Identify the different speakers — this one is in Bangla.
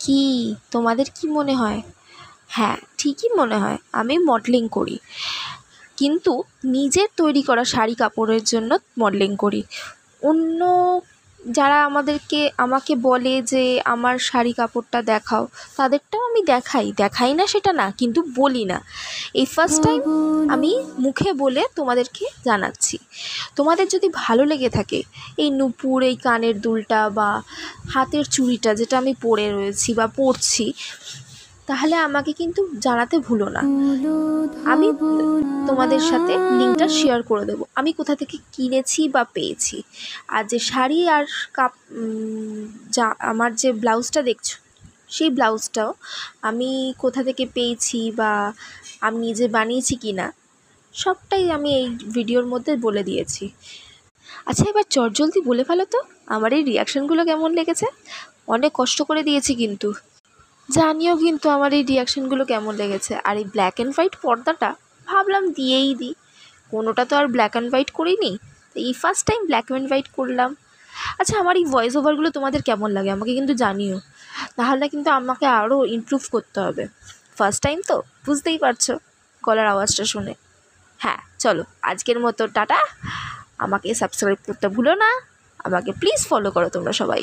Speaker 1: কি তোমাদের কি মনে হয়? হ্যাঁ, ঠিকই মনে হয়, আমি মডেলিং করি, কিন্তু নিজের তৈরি করা শাড়ি কাপড়ের জন্য মডেলিং করি। অন্য যারা আমাকে বলে যে আমার শাড়ি কাপড়টা দেখাও, তাদেরটাও আমি দেখাই না সেটা না, কিন্তু বলি না। এই ফার্স্ট টাইম আমি মুখে বলে তোমাদেরকে জানাচ্ছি। তোমাদের যদি ভালো লেগে থাকে এই নূপুর, এই কানের দুলটা বা হাতের চুড়িটা যেটা আমি পরে রয়েছি বা পরছি, তাহলে আমাকে কিন্তু জানাতে ভুলো না। আমি তোমাদের সাথে লিঙ্কটা শেয়ার করে দেবো, আমি কোথা থেকে কিনেছি বা পেয়েছি। আর যে শাড়ি আর যা আমার যে ব্লাউজটা দেখছো, সেই ব্লাউজটাও আমি কোথা থেকে পেয়েছি বা আমি নিজে বানিয়েছি কি না, সবটাই আমি এই ভিডিওর মধ্যে বলে দিয়েছি। আচ্ছা, এবার চটজলদি বলে ফেলো তো আমার এই রিয়াকশানগুলো কেমন লেগেছে। অনেক কষ্ট করে দিয়েছি কিন্তু, জানিও কিন্তু আমার এই রিয়াকশানগুলো কেমন লেগেছে। আর এই ব্ল্যাক অ্যান্ড হোয়াইট পর্দাটা ভাবলাম দিয়েই দিই, কোনোটা তো আর ব্ল্যাক অ্যান্ড হোয়াইট করিনি, তো এই first time black and white করলাম। আচ্ছা, আমার এই ভয়েস ওভারগুলো তোমাদের কেমন লাগে আমাকে কিন্তু জানিও, তাহলে কিন্তু আমাকে আরও ইমপ্রুভ করতে হবে। ফার্স্ট টাইম তো বুঝতেই পারছো গলার আওয়াজটা শুনে। হ্যাঁ চলো, আজকের মতো টাটা। আমাকে সাবস্ক্রাইব করতে ভুলো না, আমাকে প্লিজ ফলো করো তোমরা সবাই।